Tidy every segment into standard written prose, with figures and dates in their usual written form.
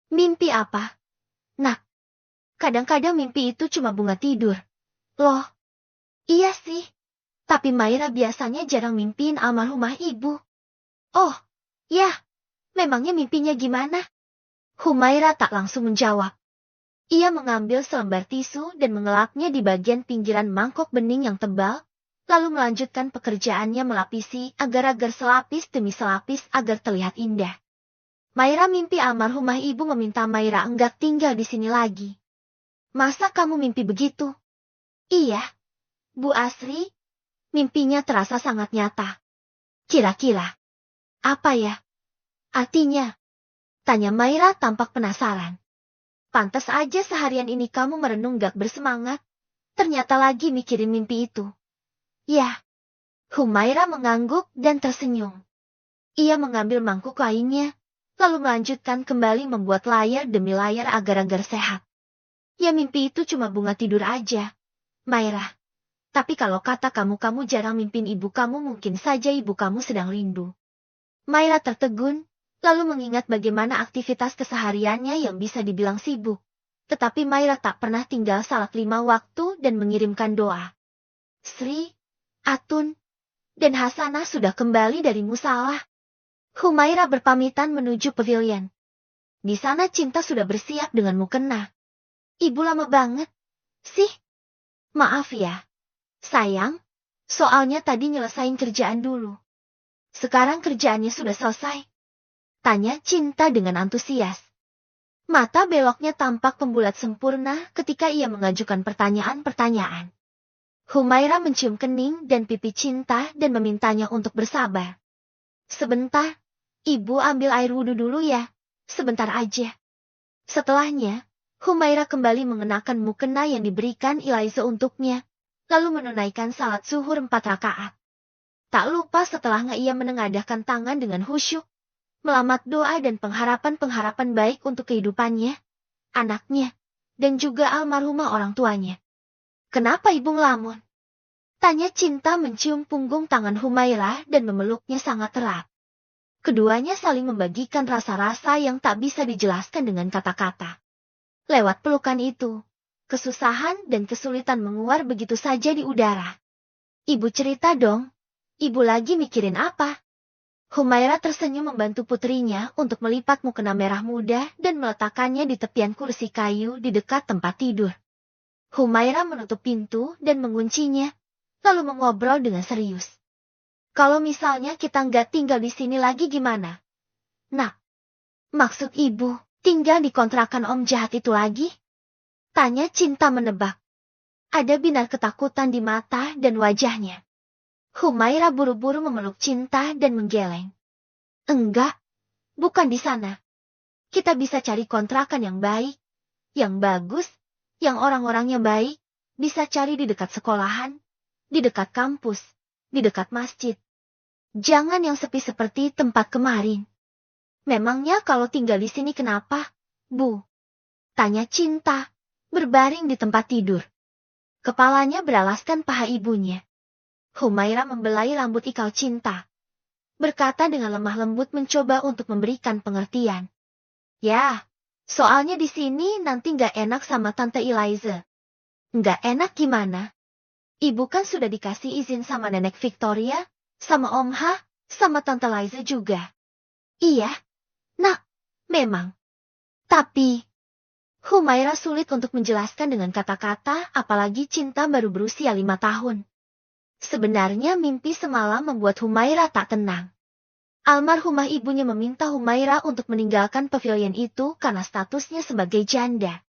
Mimpi apa? Nak, kadang-kadang mimpi itu cuma bunga tidur. Loh, iya sih. Tapi Maira biasanya jarang mimpiin almarhumah ibu. Oh, ya, memangnya mimpinya gimana? Humaira tak langsung menjawab. Ia mengambil selembar tisu dan mengelapnya di bagian pinggiran mangkok bening yang tebal, lalu melanjutkan pekerjaannya melapisi agar-agar selapis demi selapis agar terlihat indah. Maira mimpi almarhumah ibu meminta Maira enggak tinggal di sini lagi. Masa kamu mimpi begitu? Iya, Bu Asri, mimpinya terasa sangat nyata. Kira-kira, apa ya? Artinya? Tanya Maira tampak penasaran. Pantas aja seharian ini kamu merenung gak bersemangat. Ternyata lagi mikirin mimpi itu. Ya. Humaira mengangguk dan tersenyum. Ia mengambil mangkuk lainnya, lalu melanjutkan kembali membuat layar demi layar agar-agar sehat. Ya mimpi itu cuma bunga tidur aja, Maira. Tapi kalau kata kamu jarang mimpin ibu kamu, mungkin saja ibu kamu sedang rindu. Maira tertegun. Lalu mengingat bagaimana aktivitas kesehariannya yang bisa dibilang sibuk. Tetapi Maira tak pernah tinggal salat 5 waktu dan mengirimkan doa. Sri, Atun, dan Hasanah sudah kembali dari musalah. Humaira berpamitan menuju pavilion. Di sana Cinta sudah bersiap dengan mukena. Ibu lama banget. Sih. Maaf ya. Sayang, soalnya tadi nyelesain kerjaan dulu. Sekarang kerjaannya sudah selesai. Tanya Cinta dengan antusias. Mata beloknya tampak pembulat sempurna ketika ia mengajukan pertanyaan-pertanyaan. Humaira mencium kening dan pipi Cinta dan memintanya untuk bersabar. Sebentar, ibu ambil air wudhu dulu ya, sebentar aja. Setelahnya, Humaira kembali mengenakan mukena yang diberikan Eliza untuknya, lalu menunaikan salat zuhur 4 rakaat. Tak lupa setelahnya ia menengadahkan tangan dengan khusyuk, melamat doa dan pengharapan-pengharapan baik untuk kehidupannya, anaknya, dan juga almarhumah orang tuanya. Kenapa ibu ngelamun? Tanya Cinta mencium punggung tangan Humaira dan memeluknya sangat erat. Keduanya saling membagikan rasa-rasa yang tak bisa dijelaskan dengan kata-kata. Lewat pelukan itu, kesusahan dan kesulitan menguar begitu saja di udara. Ibu cerita dong, ibu lagi mikirin apa? Humaira tersenyum membantu putrinya untuk melipat mukena merah muda dan meletakkannya di tepian kursi kayu di dekat tempat tidur. Humaira menutup pintu dan menguncinya, lalu mengobrol dengan serius. Kalau misalnya kita nggak tinggal di sini lagi gimana? Nah, maksud ibu, tinggal di kontrakan om jahat itu lagi? Tanya Cinta menebak. Ada binar ketakutan di mata dan wajahnya. Humaira buru-buru memeluk Cinta dan menggeleng. Enggak, bukan di sana. Kita bisa cari kontrakan yang baik, yang bagus, yang orang-orangnya baik, bisa cari di dekat sekolahan, di dekat kampus, di dekat masjid. Jangan yang sepi seperti tempat kemarin. Memangnya kalau tinggal di sini kenapa, Bu? Tanya Cinta, berbaring di tempat tidur. Kepalanya beralaskan paha ibunya. Humaira membelai rambut ikal Cinta. Berkata dengan lemah lembut mencoba untuk memberikan pengertian. Ya, soalnya di sini nanti nggak enak sama Tante Eliza. Nggak enak gimana? Ibu kan sudah dikasih izin sama Nenek Victoria, sama Om Ha, sama Tante Liza juga. Iya, Nak, memang. Tapi, Humaira sulit untuk menjelaskan dengan kata-kata, apalagi Cinta baru berusia 5 tahun. Sebenarnya mimpi semalam membuat Humaira tak tenang. Almarhumah ibunya meminta Humaira untuk meninggalkan pavilion itu karena statusnya sebagai janda.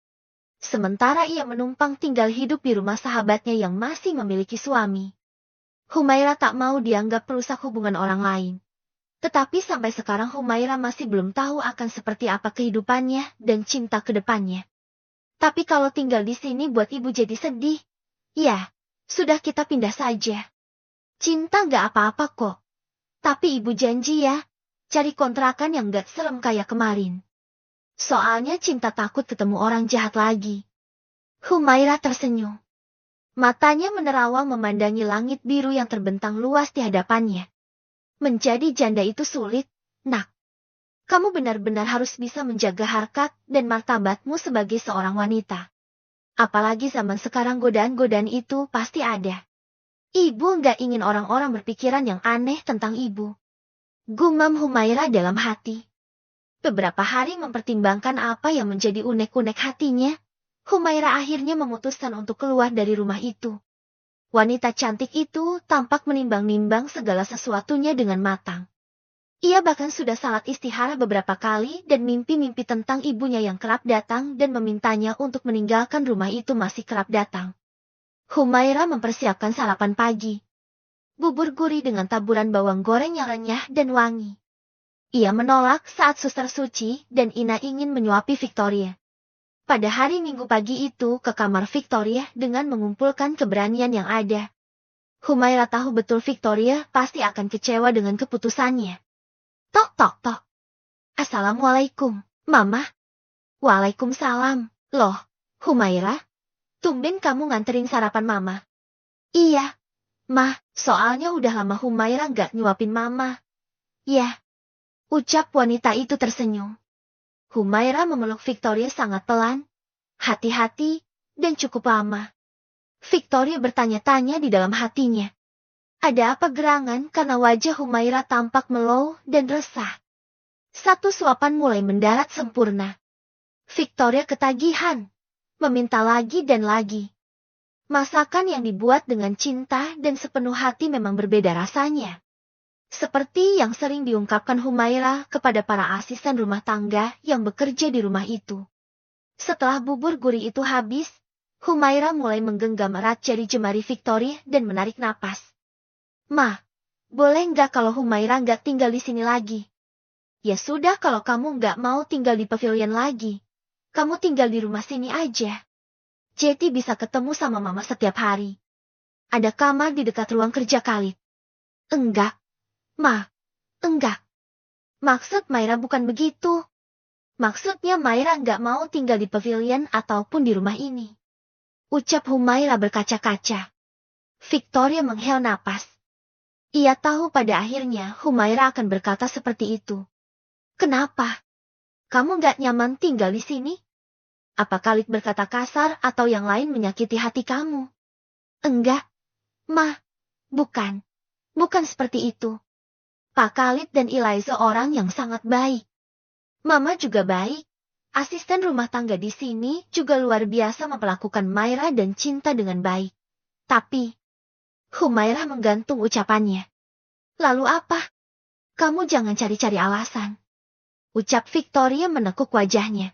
Sementara ia menumpang tinggal hidup di rumah sahabatnya yang masih memiliki suami. Humaira tak mau dianggap perusak hubungan orang lain. Tetapi sampai sekarang Humaira masih belum tahu akan seperti apa kehidupannya dan Cinta ke depannya. Tapi kalau tinggal di sini buat ibu jadi sedih, ya, sudah kita pindah saja. Cinta gak apa-apa kok. Tapi ibu janji ya, cari kontrakan yang gak serem kayak kemarin. Soalnya Cinta takut ketemu orang jahat lagi. Humaira tersenyum. Matanya menerawang memandangi langit biru yang terbentang luas di hadapannya. Menjadi janda itu sulit, Nak. Kamu benar-benar harus bisa menjaga harkat dan martabatmu sebagai seorang wanita. Apalagi zaman sekarang godaan-godaan itu pasti ada. Ibu nggak ingin orang-orang berpikiran yang aneh tentang ibu. Gumam Humaira dalam hati. Beberapa hari mempertimbangkan apa yang menjadi unek-unek hatinya, Humaira akhirnya memutuskan untuk keluar dari rumah itu. Wanita cantik itu tampak menimbang-nimbang segala sesuatunya dengan matang. Ia bahkan sudah salat istihara beberapa kali dan mimpi-mimpi tentang ibunya yang kerap datang dan memintanya untuk meninggalkan rumah itu masih kerap datang. Humaira mempersiapkan sarapan pagi. Bubur gurih dengan taburan bawang goreng yang renyah dan wangi. Ia menolak saat suster Suci dan Ina ingin menyuapi Victoria. Pada hari Minggu pagi itu ke kamar Victoria dengan mengumpulkan keberanian yang ada. Humaira tahu betul Victoria pasti akan kecewa dengan keputusannya. Tok tok tok. Assalamualaikum, Mama. Waalaikumsalam. Loh, Humaira? Tumben kamu nganterin sarapan Mama. Iya, Mah, soalnya udah lama Humaira nggak nyuapin Mama. Ya, ucap wanita itu tersenyum. Humaira memeluk Victoria sangat pelan, hati-hati, dan cukup lama. Victoria bertanya-tanya di dalam hatinya. Ada apa gerangan karena wajah Humaira tampak melow dan resah. Satu suapan mulai mendarat sempurna. Victoria ketagihan, meminta lagi dan lagi. Masakan yang dibuat dengan cinta dan sepenuh hati memang berbeda rasanya. Seperti yang sering diungkapkan Humaira kepada para asisten rumah tangga yang bekerja di rumah itu. Setelah bubur gurih itu habis, Humaira mulai menggenggam erat jari jemari Victoria dan menarik napas. Ma, boleh nggak kalau Humaira nggak tinggal di sini lagi? Ya sudah kalau kamu nggak mau tinggal di pavilion lagi. Kamu tinggal di rumah sini aja. Jetty bisa ketemu sama Mama setiap hari. Ada kamar di dekat ruang kerja Khalid. Enggak, Ma. Enggak. Maksud Maira bukan begitu. Maksudnya Maira nggak mau tinggal di pavilion ataupun di rumah ini. Ucap Humaira berkaca-kaca. Victoria menghela napas. Ia tahu pada akhirnya Humaira akan berkata seperti itu. Kenapa? Kamu nggak nyaman tinggal di sini? Apa Khalid berkata kasar atau yang lain menyakiti hati kamu? Enggak, Ma. Bukan. Bukan seperti itu. Pak Khalid dan Eliza orang yang sangat baik. Mama juga baik. Asisten rumah tangga di sini juga luar biasa memperlakukan Maira dan Cinta dengan baik. Tapi, Humaira menggantung ucapannya. Lalu apa? Kamu jangan cari-cari alasan. Ucap Victoria menekuk wajahnya.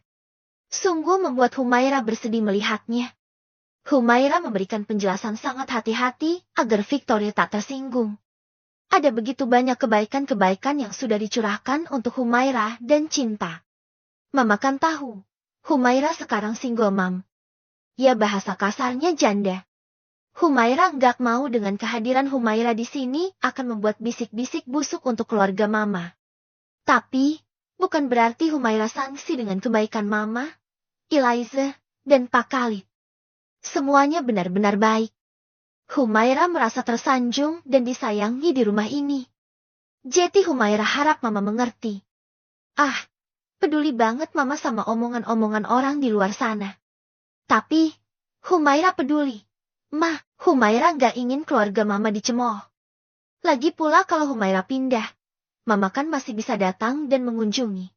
Sungguh membuat Humaira bersedih melihatnya. Humaira memberikan penjelasan sangat hati-hati agar Victoria tak tersinggung. Ada begitu banyak kebaikan-kebaikan yang sudah dicurahkan untuk Humaira dan Cinta. Mama kan tahu, Humaira sekarang single mom. Ya bahasa kasarnya janda. Humaira nggak mau dengan kehadiran Humaira di sini akan membuat bisik-bisik busuk untuk keluarga Mama. Tapi, bukan berarti Humaira sangsi dengan kebaikan Mama, Eliza, dan Pak Khalid. Semuanya benar-benar baik. Humaira merasa tersanjung dan disayangi di rumah ini. Jadi Humaira harap Mama mengerti. Ah, peduli banget Mama sama omongan-omongan orang di luar sana. Tapi, Humaira peduli. Ma, Humaira nggak ingin keluarga Mama dicemooh. Lagi pula kalau Humaira pindah, Mama kan masih bisa datang dan mengunjungi.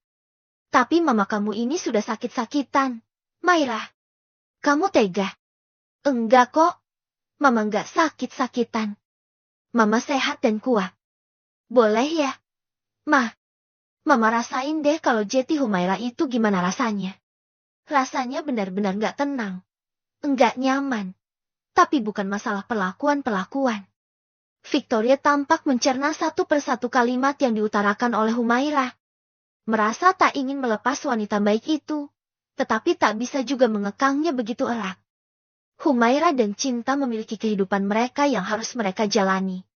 Tapi Mama kamu ini sudah sakit-sakitan. Maira, kamu tega? Enggak kok. Mama nggak sakit-sakitan. Mama sehat dan kuat. Boleh ya? Ma, Mama rasain deh kalau Jetty Humaira itu gimana rasanya. Rasanya benar-benar nggak tenang. Enggak nyaman. Tapi bukan masalah perlakuan-perlakuan. Victoria tampak mencerna satu persatu kalimat yang diutarakan oleh Humaira. Merasa tak ingin melepas wanita baik itu, tetapi tak bisa juga mengekangnya begitu erat. Humaira dan Cinta memiliki kehidupan mereka yang harus mereka jalani.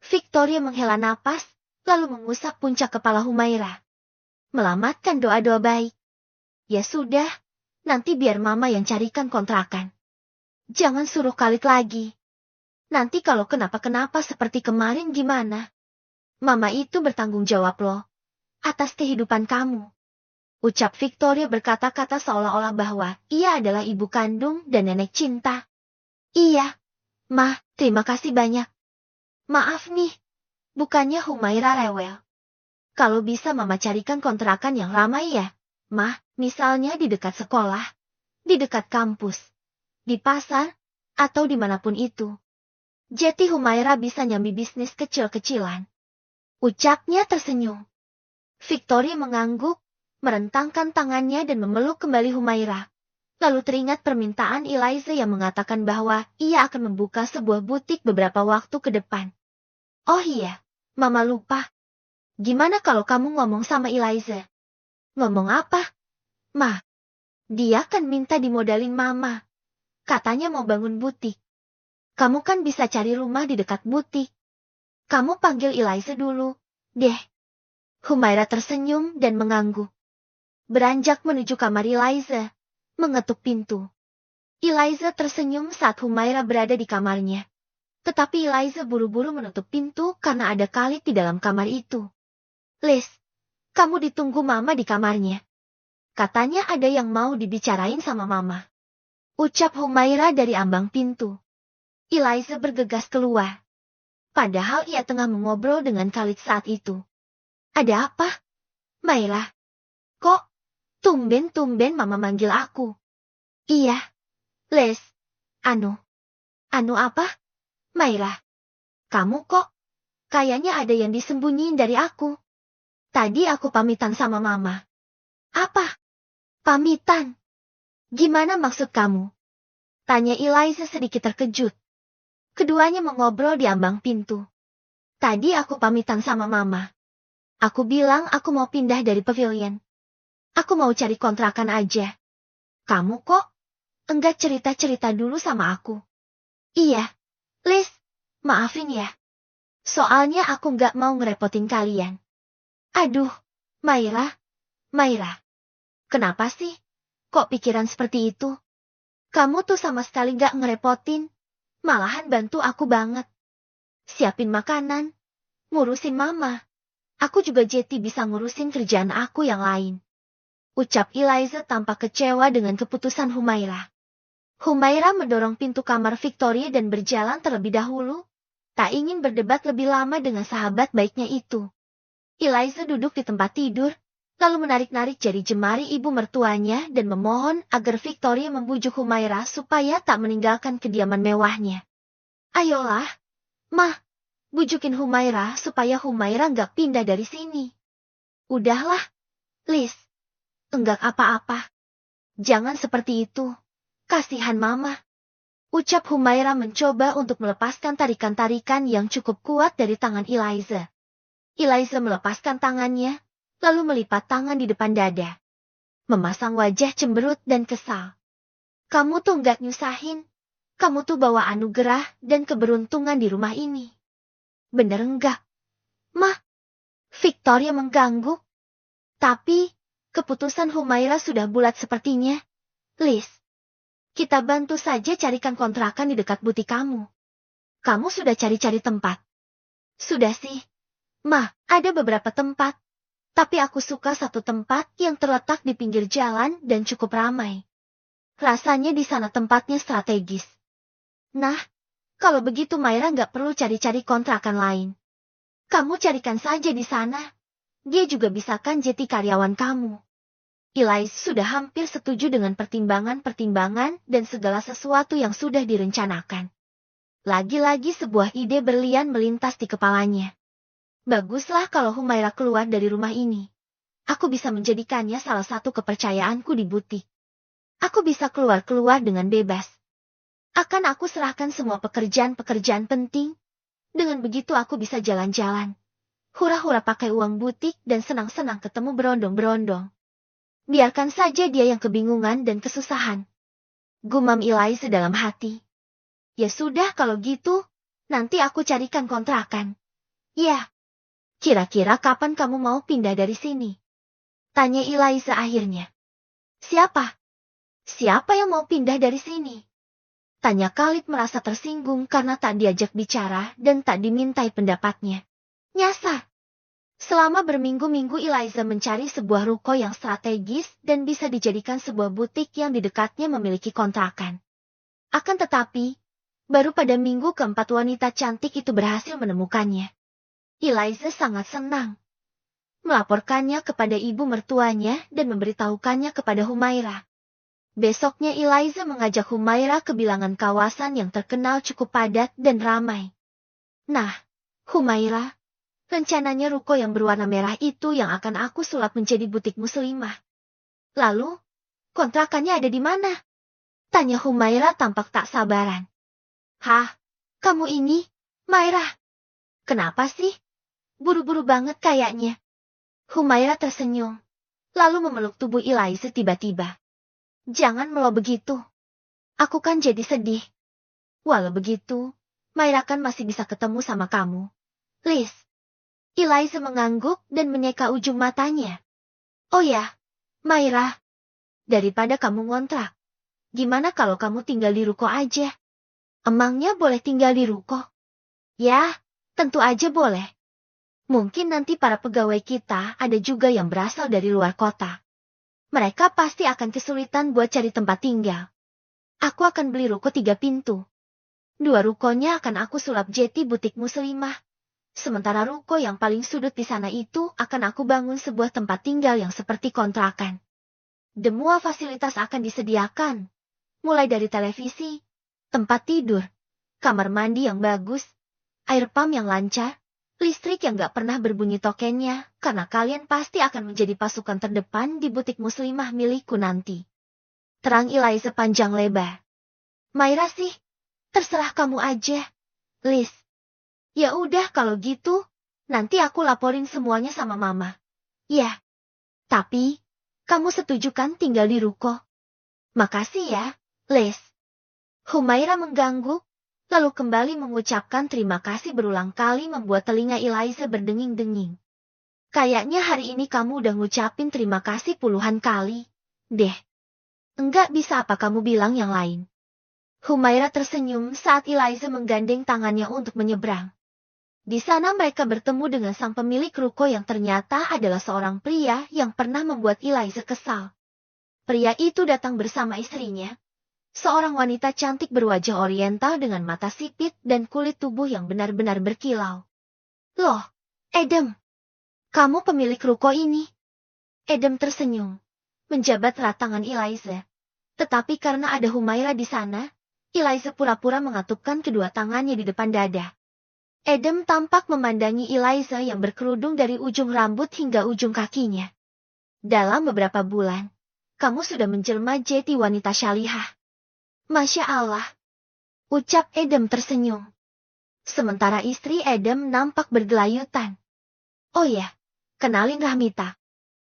Victoria menghela napas, lalu mengusap puncak kepala Humaira. Melamatkan doa-doa baik. Ya sudah, nanti biar Mama yang carikan kontrakan. Jangan suruh Khalid lagi. Nanti kalau kenapa-kenapa seperti kemarin gimana? Mama itu bertanggung jawab loh. atas kehidupan kamu. Ucap Victoria berkata-kata seolah-olah bahwa ia adalah ibu kandung dan nenek cinta. Iya, Ma, terima kasih banyak. Maaf nih, bukannya Humaira rewel. Kalau bisa Mama carikan kontrakan yang ramai ya, Ma, misalnya di dekat sekolah, di dekat kampus, di pasar, atau dimanapun itu. Jadi Humaira bisa nyambi bisnis kecil-kecilan. Ucapnya tersenyum. Victoria mengangguk, merentangkan tangannya dan memeluk kembali Humaira. Lalu teringat permintaan Eliza yang mengatakan bahwa ia akan membuka sebuah butik beberapa waktu ke depan. Oh iya, Mama lupa. Gimana kalau kamu ngomong sama Eliza? Ngomong apa? Ma, dia kan minta dimodalin Mama. Katanya mau bangun butik. Kamu kan bisa cari rumah di dekat butik. Kamu panggil Eliza dulu, deh. Humaira tersenyum dan mengangguk. Beranjak menuju kamar Eliza, mengetuk pintu. Eliza tersenyum saat Humaira berada di kamarnya. Tetapi Eliza buru-buru menutup pintu karena ada Khalid di dalam kamar itu. Liz, kamu ditunggu Mama di kamarnya. Katanya ada yang mau dibicarain sama Mama. Ucap Humaira dari ambang pintu. Eliza bergegas keluar. Padahal ia tengah mengobrol dengan Khalid saat itu. Ada apa? Maira? Kok? Tumben-tumben Mama manggil aku. Iya. Les. Anu apa? Maira. Kamu kok? Kayaknya ada yang disembunyiin dari aku. Tadi aku pamitan sama Mama. Apa? Pamitan? Gimana maksud kamu? Tanya Eliza sedikit terkejut. Keduanya mengobrol di ambang pintu. Tadi aku pamitan sama Mama. Aku bilang aku mau pindah dari pavilion. Aku mau cari kontrakan aja. Kamu kok? Enggak cerita-cerita dulu sama aku. Iya. Liz, maafin ya. Soalnya aku enggak mau ngerepotin kalian. Aduh, Maira. Kenapa sih? Kok pikiran seperti itu? Kamu tuh sama sekali enggak ngerepotin. Malahan bantu aku banget. Siapin makanan. Ngurusin Mama. Aku juga jadi bisa ngurusin kerjaan aku yang lain. Ucap Eliza tampak kecewa dengan keputusan Humaira. Humaira mendorong pintu kamar Victoria dan berjalan terlebih dahulu. Tak ingin berdebat lebih lama dengan sahabat baiknya itu. Eliza duduk di tempat tidur, lalu menarik-narik jari jemari ibu mertuanya dan memohon agar Victoria membujuk Humaira supaya tak meninggalkan kediaman mewahnya. Ayolah, Ma, bujukin Humaira supaya Humaira nggak pindah dari sini. Udahlah, Liz. Enggak apa-apa. Jangan seperti itu. Kasihan Mama. Ucap Humaira mencoba untuk melepaskan tarikan-tarikan yang cukup kuat dari tangan Eliza. Eliza melepaskan tangannya, lalu melipat tangan di depan dada. Memasang wajah cemberut dan kesal. Kamu tuh nggak nyusahin. Kamu tuh bawa anugerah dan keberuntungan di rumah ini. Bener enggak? Mah, Victoria mengganggu. Tapi, keputusan Humaira sudah bulat sepertinya. Liz, kita bantu saja carikan kontrakan di dekat butik kamu. Kamu sudah cari-cari tempat? Sudah sih. Mah, ada beberapa tempat. Tapi aku suka satu tempat yang terletak di pinggir jalan dan cukup ramai. Rasanya di sana tempatnya strategis. Nah, kalau begitu Maira nggak perlu cari-cari kontrakan lain. Kamu carikan saja di sana. Dia juga bisa kan jadi karyawan kamu. Eliza sudah hampir setuju dengan pertimbangan-pertimbangan dan segala sesuatu yang sudah direncanakan. Lagi-lagi sebuah ide berlian melintas di kepalanya. Baguslah kalau Humaira keluar dari rumah ini. Aku bisa menjadikannya salah satu kepercayaanku di butik. Aku bisa keluar-keluar dengan bebas. Akan aku serahkan semua pekerjaan-pekerjaan penting. Dengan begitu aku bisa jalan-jalan. Hura-hura pakai uang butik dan senang-senang ketemu berondong-berondong. Biarkan saja dia yang kebingungan dan kesusahan. Gumam Eliza dalam hati. Ya sudah kalau gitu, nanti aku carikan kontrakan. Ya. Kira-kira kapan kamu mau pindah dari sini? Tanya Eliza akhirnya. Siapa? Siapa yang mau pindah dari sini? Tanya Khalid merasa tersinggung karena tak diajak bicara dan tak dimintai pendapatnya. Nyasar. Selama berminggu-minggu Eliza mencari sebuah ruko yang strategis dan bisa dijadikan sebuah butik yang di dekatnya memiliki kontrakan. Akan tetapi, baru pada minggu keempat wanita cantik itu berhasil menemukannya. Eliza sangat senang. Melaporkannya kepada ibu mertuanya dan memberitahukannya kepada Humaira. Besoknya Eliza mengajak Humaira ke bilangan kawasan yang terkenal cukup padat dan ramai. Nah, Humaira, rencananya ruko yang berwarna merah itu yang akan aku sulap menjadi butik muslimah. Lalu, kontrakannya ada di mana? Tanya Humaira tampak tak sabaran. Hah, kamu ini, Maira? Kenapa sih? Buru-buru banget kayaknya. Humaira tersenyum, lalu memeluk tubuh Eliza tiba-tiba. Jangan melo begitu. Aku kan jadi sedih. Walau begitu, Maira kan masih bisa ketemu sama kamu. Liz. Eliza mengangguk dan menyeka ujung matanya. Oh ya, Maira. Daripada kamu ngontrak, gimana kalau kamu tinggal di ruko aja? Emangnya boleh tinggal di ruko? Ya, tentu aja boleh. Mungkin nanti para pegawai kita ada juga yang berasal dari luar kota. Mereka pasti akan kesulitan buat cari tempat tinggal. Aku akan beli ruko 3 pintu. 2 rukonya akan aku sulap jadi butik muslimah. Sementara ruko yang paling sudut di sana itu akan aku bangun sebuah tempat tinggal yang seperti kontrakan. Semua fasilitas akan disediakan. Mulai dari televisi, tempat tidur, kamar mandi yang bagus, air pump yang lancar, listrik yang gak pernah berbunyi tokennya, karena kalian pasti akan menjadi pasukan terdepan di butik muslimah milikku nanti. Terang Eliza panjang lebar. Maira sih, terserah kamu aja, Liz. Ya udah kalau gitu, nanti aku laporin semuanya sama mama. Ya. Tapi, kamu setuju kan tinggal di ruko? Makasih ya, Liz. Humaira mengganggu, lalu kembali mengucapkan terima kasih berulang kali membuat telinga Eliza berdenging-denging. Kayaknya hari ini kamu udah ngucapin terima kasih puluhan kali, deh. Enggak bisa apa kamu bilang yang lain. Humaira tersenyum saat Eliza menggandeng tangannya untuk menyeberang. Di sana mereka bertemu dengan sang pemilik ruko yang ternyata adalah seorang pria yang pernah membuat Eliza kesal. Pria itu datang bersama istrinya, seorang wanita cantik berwajah oriental dengan mata sipit dan kulit tubuh yang benar-benar berkilau. Loh, Adam, kamu pemilik ruko ini? Adam tersenyum, menjabat erat tangan Eliza. Tetapi karena ada Humaira di sana, Eliza pura-pura mengatupkan kedua tangannya di depan dada. Adam tampak memandangi Eliza yang berkerudung dari ujung rambut hingga ujung kakinya. Dalam beberapa bulan, kamu sudah menjelma jadi wanita syalihah. Masya Allah. Ucap Adam tersenyum. Sementara istri Adam nampak bergelayutan. Oh ya, kenalin Rahmita.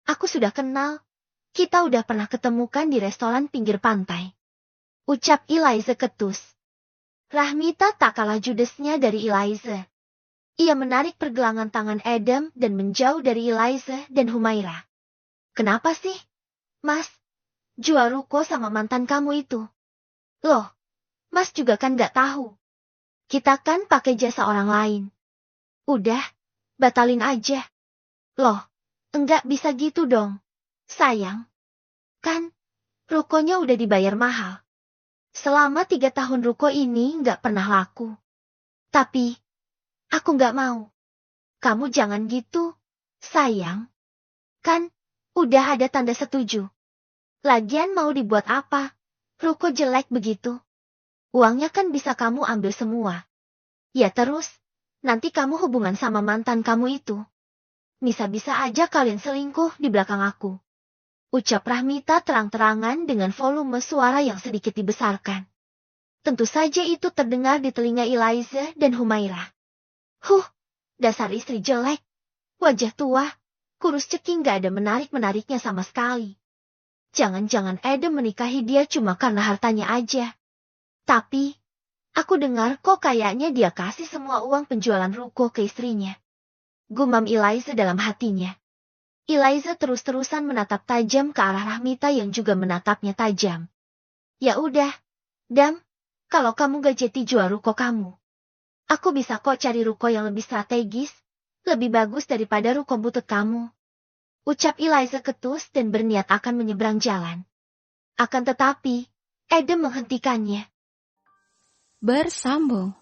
Aku sudah kenal. Kita udah pernah ketemukan di restoran pinggir pantai. Ucap Eliza ketus. Rahmita tak kalah judesnya dari Eliza. Ia menarik pergelangan tangan Adam dan menjauh dari Eliza dan Humaira. Kenapa sih, Mas? Jual ruko sama mantan kamu itu. Loh, Mas juga kan gak tahu. Kita kan pakai jasa orang lain. Udah, batalin aja. Loh, enggak bisa gitu dong. Sayang. Kan, rukonya udah dibayar mahal. Selama 3 tahun ruko ini nggak pernah laku. Tapi, aku nggak mau. Kamu jangan gitu, sayang. Kan, udah ada tanda setuju. Lagian mau dibuat apa? Ruko jelek begitu. Uangnya kan bisa kamu ambil semua. Ya terus, nanti kamu hubungan sama mantan kamu itu. Bisa-bisa aja kalian selingkuh di belakang aku. Ucap Rahmita terang-terangan dengan volume suara yang sedikit dibesarkan. Tentu saja itu terdengar di telinga Eliza dan Humaira. Dasar istri jelek. Wajah tua, kurus ceking gak ada menarik-menariknya sama sekali. Jangan-jangan Adam menikahi dia cuma karena hartanya aja. Tapi, aku dengar kok kayaknya dia kasih semua uang penjualan ruko ke istrinya. Gumam Eliza dalam hatinya. Eliza terus-terusan menatap tajam ke arah Rahmita yang juga menatapnya tajam. Ya udah, Dam, kalau kamu gak jadi jual ruko kamu, aku bisa kok cari ruko yang lebih strategis, Lebih bagus daripada ruko butut kamu. Ucap Eliza ketus dan berniat akan menyeberang jalan. Akan tetapi, Adam menghentikannya. Bersambung.